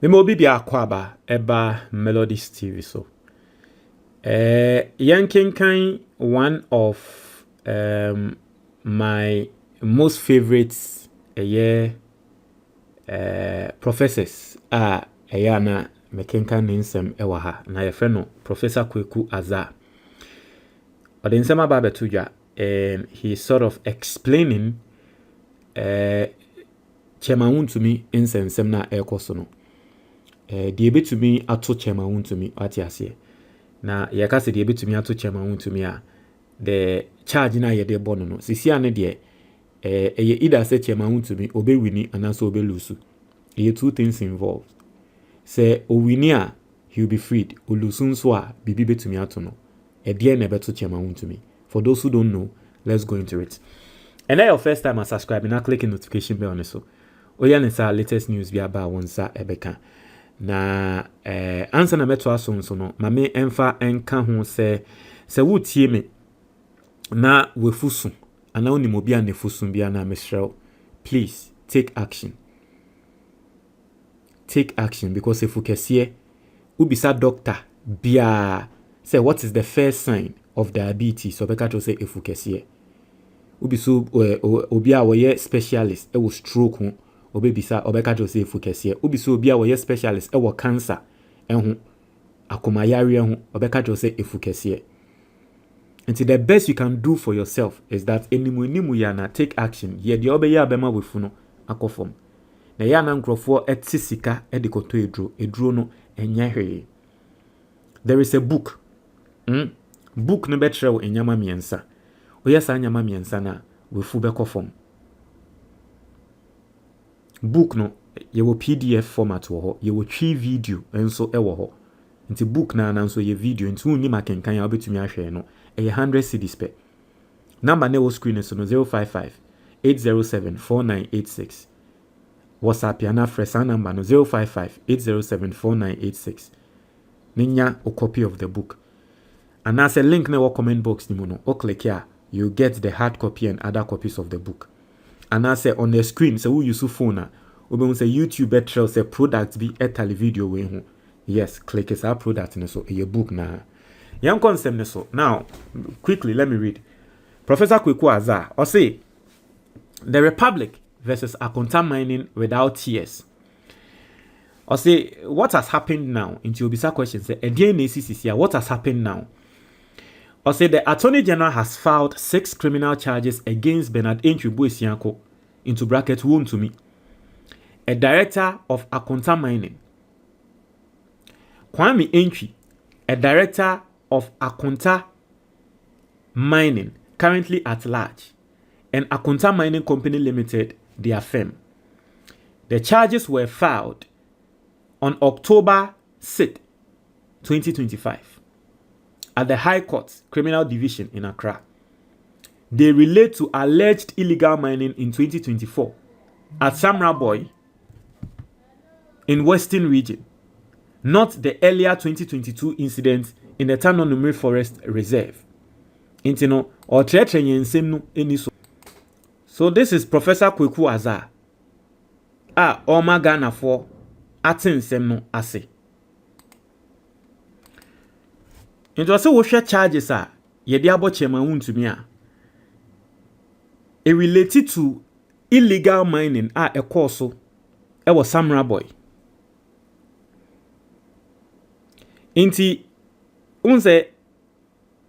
Me mo bibi akwaba eba Melodies TV so. Yankinkan one of my most favorites professors na mekenkan ninsem ewa ha na ye friend no Professor Kweku Azar. Odinsema baba tuja and he's sort of explaining Chairman Wontumi insensem na ekoso no. Die betumi ato Chairman Wontumi ati ase. Na yakase die betumi ato Chairman Wontumi a the charge na ye de bono no. Sisi ane de eye either say Chairman Wontumi obe wini anaso obe lose. Eye two things involved. Say o wini a he will be freed. O lose nso a bibi betumi ato no. E de na beto Chairman Wontumi. For those who don't know, let's go into it. And then your first time subscribe and click the notification bell on so. Oya nisa latest news bi aba wonsa ebeka. Na answer na meto aso so no mame emfa enka ho se wutie me na wefusu ana oni mo bia na fusu bia na mesrel, please take action because if ukese ubisa doctor bia say what is the first sign of diabetes so beka to say if ukese ubiso obia wo specialist e wo stroke ho obebisa obeka to say fukese obiso obia wo specialist e wo cancer ho akomayare ho obeka to say efukese. And the best you can do for yourself is that animu ya na take action ye de obeya abema wefu no akofom na ya na nkrofo etisika e de koto eduro no enya hwe. There is a book book no betrew enyama miensa oyesa anyama miensa na wefu bekofom. Book no ye wo PDF format wo ho ye wo twi video enso e wo ho nti book na nso ye video nti unni makenkan ya obetumi ahwe no e 100 cedis pe. Number na wo screen so no 055 807 4986. WhatsApp ya na fresa number no 055 807 4986. Ninya a copy of the book. And as a link na wo comment box ni mo no o click here you get the hard copy and other copies of the book. And I say on the screen, so who use phone we say YouTube better say product be a video way. Yes, click is our product in so a book na. Young concept so. Now, quickly let me read. Professor Kweku Azar or say the Republic versus Akonta mining without tears. Or say what has happened now into Obisa question say again what has happened now. Or say the Attorney General has filed 6 criminal charges against Bernard Entry Boesianko, into bracket Wontumi, a director of Akonta Mining. Kwame Entry, a director of Akonta Mining, currently at large, and Akonta Mining Company Limited, their firm. The charges were filed on October 6, 2025. At the High Court Criminal Division in Accra. They relate to alleged illegal mining in 2024 at Samraboy in Western Region, not the earlier 2022 incident in the Tanonumri Forest Reserve. So this is Professor Kweku Azar. Oma Ghana for atin semno ase. Into ase wo hwe charges ye de abo Chairman Wontumi a related to illegal mining e course e was Samraboy. Inti unse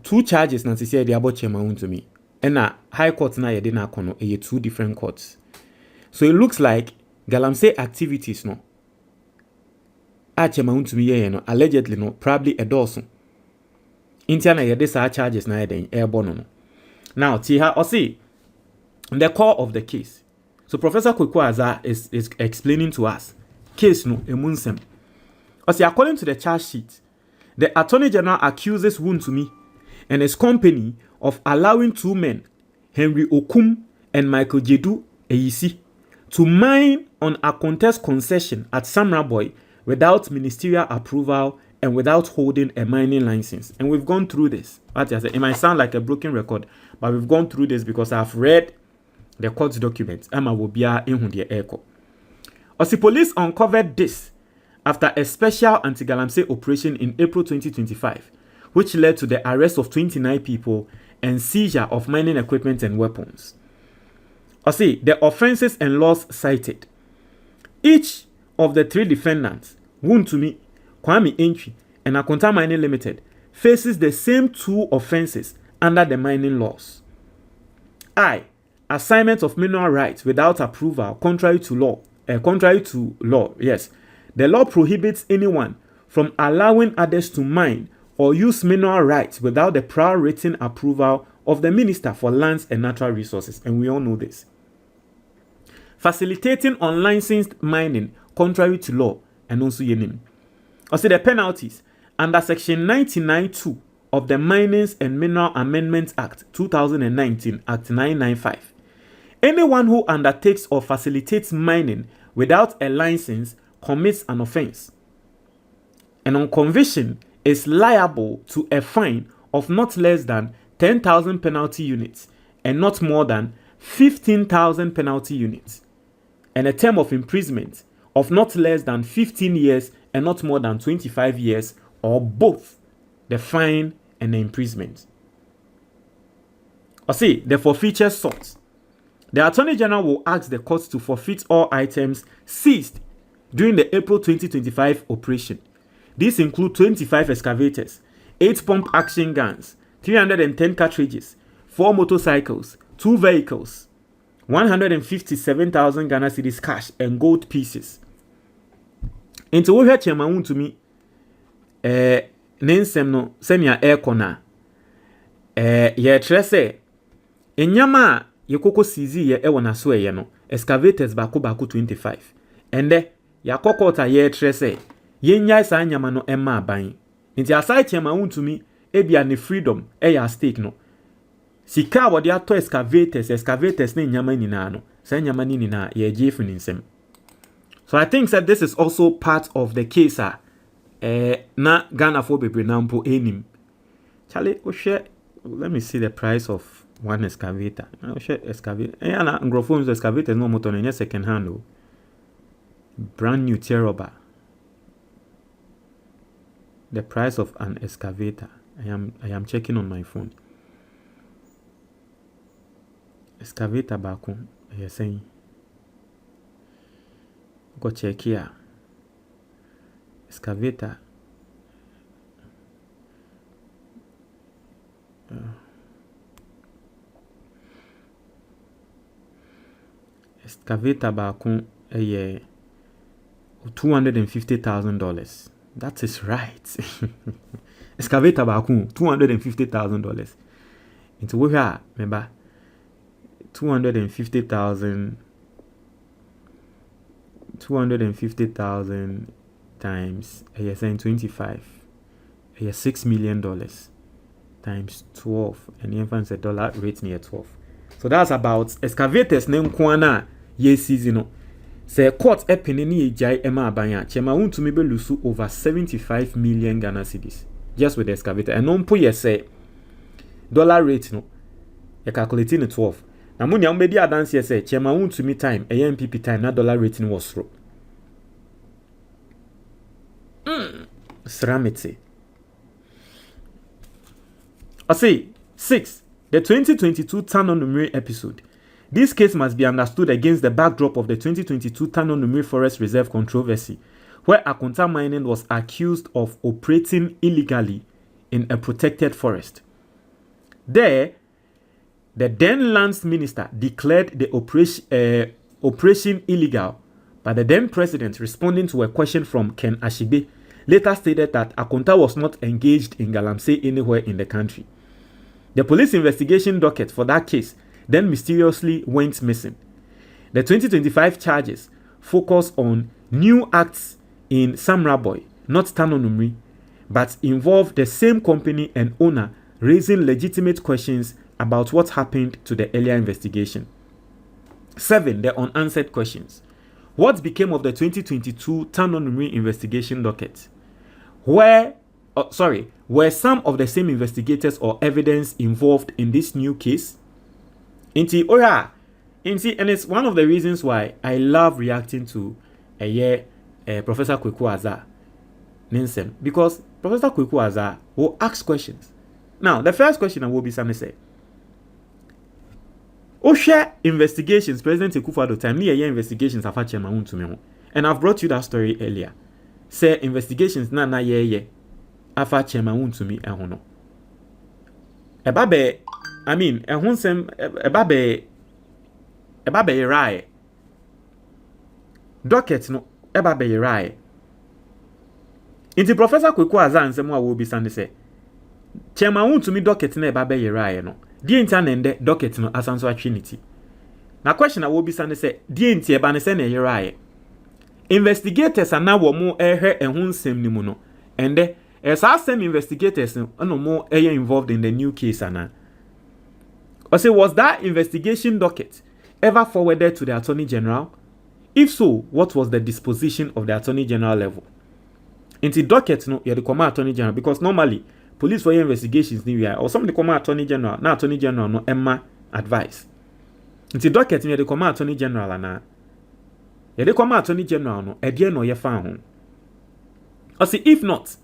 2 charges na say de abo Chairman Wontumi and na High Court na ye de na kono 2 different courts. So it looks like Galamsey activities no Chairman Wontumi ye no allegedly no probably a dozen. Intiana yede sa charges na yeden airborne no. Now Tiha Osi the core of the case. So Professor Kweku Azar is explaining to us case no emunsem. Osi according to the charge sheet, the Attorney General accuses Wontumi and his company of allowing 2 men, Henry Okum and Michael Jedu Eyisi, to mine on a contest concession at Samraboy without ministerial approval and without holding a mining license. And we've gone through this. It might sound like a broken record, but we've gone through this because I've read the court documents. Emma will be in the echo. Osi police uncovered this after a special anti-galamsey operation in April 2025, which led to the arrest of 29 people and seizure of mining equipment and weapons. The offenses and laws cited. Each of the 3 defendants, Wontumi, Kwame Entry, and Akonta Mining Limited, faces the same 2 offenses under the mining laws. Assignment of mineral rights without approval contrary to law. Yes. The law prohibits anyone from allowing others to mine or use mineral rights without the prior written approval of the Minister for Lands and Natural Resources, and we all know this. Facilitating unlicensed mining contrary to law, and also yenim. The penalties under Section 99(2) of the Minings and Mineral Amendments Act 2019, Act 995. Anyone who undertakes or facilitates mining without a license commits an offense, and on conviction is liable to a fine of not less than 10,000 penalty units and not more than 15,000 penalty units, and a term of imprisonment of not less than 15 years and not more than 25 years, or both the fine and the imprisonment. The forfeiture sought. The Attorney General will ask the courts to forfeit all items seized during the April 2025 operation. These include 25 excavators, 8 pump action guns, 310 cartridges, 4 motorcycles, 2 vehicles, 157,000 Ghana cedis cash, and gold pieces. Into we hear Chairman Wontumi nensem no senia aircona ye trese enyama ye koko sizi ye wona so ye no excavators bako 25 ende ya kokota ye trese ye nyai sa nyama no emma aban nti aside Chairman Wontumi ebia ne freedom ya stake no sika wode ato excavators ne nyama nyina no sa nyama ni nyina ye jefu ninsem. So I think that this is also part of the case na Ghana for bebre nampo enim. Charlie, let me see the price of one excavator. Excavator. Na ngrofo excavator no motor na second hand o. Brand new tier rubber. The price of an excavator. I am checking on my phone. Excavator bako. You're saying. Go check here. Excavator. Excavator bakun $250,000. That is right. Excavator bakun $250,000. Into we are remember 250,000 times saying 25 $6 million times 12, and the influence dollar rate near 12. So that's about excavators name kwana ye season. Say court epinini jai ema abanya Chairman Wontumi be lusu over 75 million Ghana cedis just with the excavator. And non po ye say dollar rate no ye calculating 12. Na munya umbedi adansi ye say Chairman Wontumi time MPP time na dollar rating was through. Sramete. 6. The 2022 Tano Numeri episode. This case must be understood against the backdrop of the 2022 Tano Numeri Forest Reserve controversy, where Akonta Mining was accused of operating illegally in a protected forest. There, the then Lands Minister declared the operation illegal, but the then President, responding to a question from Ken Ashibe, later stated that Akonta was not engaged in galamsey anywhere in the country. The police investigation docket for that case then mysteriously went missing. The 2025 charges focus on new acts in Samraboy, not Tano Numeri, but involve the same company and owner raising legitimate questions about what happened to the earlier investigation. 7. The unanswered questions. What became of the 2022 Tano Numeri investigation docket? Were some of the same investigators or evidence involved in this new case? And it's one of the reasons why I love reacting to Professor Kweku Azar Ninsem, because Professor Kweku Azar will ask questions. Now, the first question I will be say, share investigations, President Akufo-Addo time, near investigations of Chairman Wontumi. And I've brought you that story earlier. Say investigations na ye afa Chairman Wontumi ehono. Ebabe, I mean, ehonsem ebabe irae. Docket no ebabe irae. Inti Professor Kweku Azar nsem wa wo bi sande say Chairman Wontumi docket na ebabe irae no. Die inti anende docket no asanso atwinity. Na question I will be sande say die inti eba ne se na irae. Investigators are now more and nsem ni mu no. And as our same investigators no more involved in the new case ana. Or say, was that investigation docket ever forwarded to the Attorney General? If so, what was the disposition of the Attorney General level? Into docket no, you the command Attorney General, because normally police for your investigations ni or some the command Attorney General, now Attorney General no Emma advice. Into docket you the command Attorney General ana. You the command Attorney General no edie no ye fan ho. Or say, if not,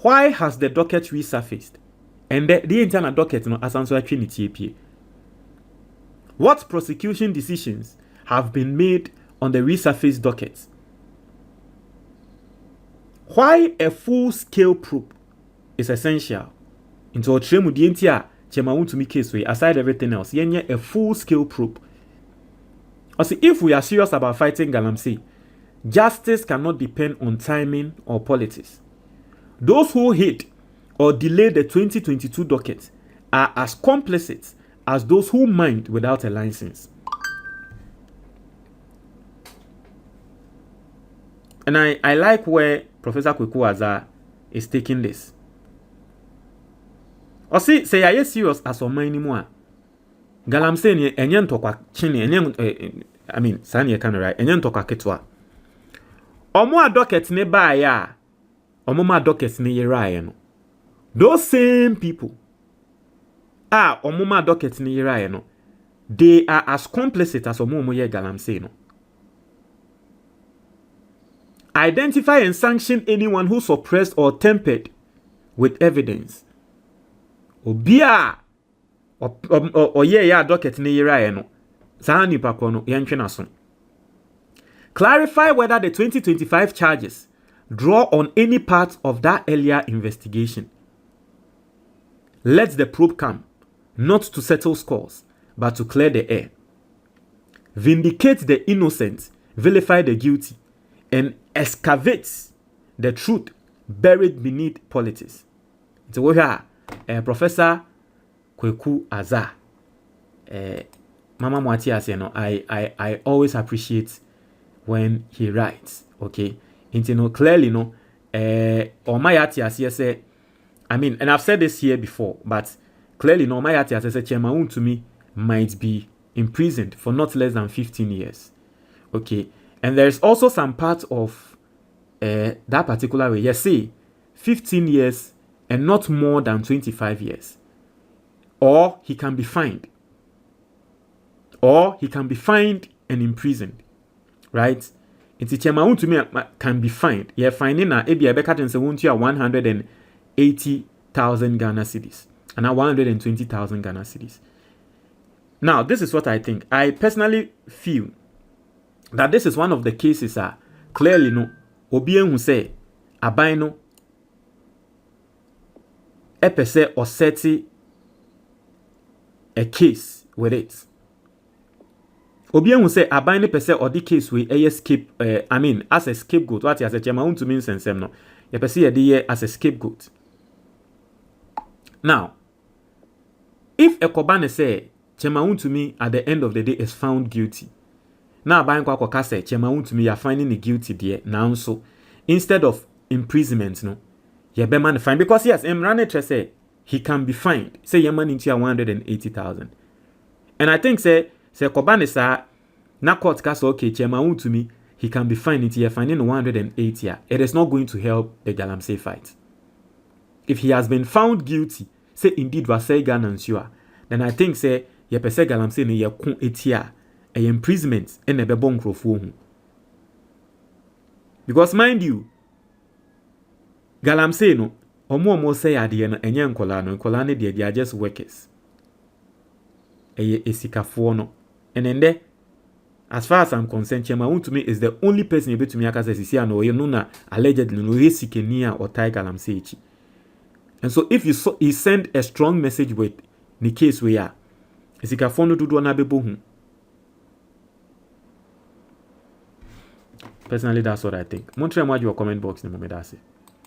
why has the docket resurfaced? And the internal docket no asanso atwinity apie. What prosecution decisions have been made on the resurfaced docket? Why a full-scale probe is essential into a tremu di entia Chairman Wontumi case way aside everything else? Yenye a full-scale probe. Also, if we are serious about fighting galamsey, justice cannot depend on timing or politics. Those who hid or delayed the 2022 docket are as complicit as those who mined without a license. And I like where Professor Kweku Azar is taking this. Or say I serious as on my anymore. Galamsey ni enyen tokwa chini enyen I mean sani can right enyen tokwa ketwa. Omo docket ne ba ya. Omo docket ne yera no. Those same people omo docket ne yera no. They are as complicit as omo ye galamsey no. Identify and sanction anyone who suppressed or tampered with evidence. Obia ye ya docket ne yera no. Saa nipa ko no yentwe na so. Clarify whether the 2025 charges draw on any part of that earlier investigation. Let the probe come, not to settle scores, but to clear the air. Vindicate the innocent, vilify the guilty, and excavate the truth buried beneath politics. It's a Professor Kweku Azar. Mama Mwati has, I always appreciate when he writes. Okay, and clearly no. Or my Atias say, I mean, and I've said this here before, but clearly no. My Atias say Chairman Wontumi might be imprisoned for not less than 15 years. Okay, and there's also some part of that particular way. Yes, say 15 years and not more than 25 years, or he can be fined. Or he can be fined and imprisoned, right? It's Chairman Wontumi can be fined. Yeah, finding na ebi ebeka tense won't 180,000 Ghana cedis and now 120,000 Ghana cedis. Now, this is what I think. I personally feel that this is one of the cases clearly no obien who say aban no epese or seti a case with it. Obien who say aban ne pese or the case we escape I mean as a scapegoat. What as a Chairman Wontumi sensem no ye pese ye dey as a scapegoat. Now, if a Kobane say Chairman Wontumi at the end of the day is found guilty, now aban kwa say Chairman Wontumi you are finding the guilty there now, so instead of imprisonment no ye be man fine, because yes Emrane say he can be fined, say ye man into 180,000. And I think say Kobane sa na court ka say okay Chairman Wontumi he can be fined into ye finding 180. It is not going to help the galamsey fight. If he has been found guilty, say indeed was say Ghana nsua, then I think say ye pese galamsey ne ye kun etia a imprisonment and a bebon crofo. Because mind you, galamsey no, omo say adeɛ no enye nkola no they are just workers. Esikafo no. And then as far as I'm concerned, Chairman Wontumi is the only person able to me aka say sisi ano ye no na allegedly no he sikeni a otai galamsey echi. And so if he send a strong message with the case we are, esikafo no dodo na bebo hu. Personally, that's what I think. Montreal, your comment box ni mo me da say.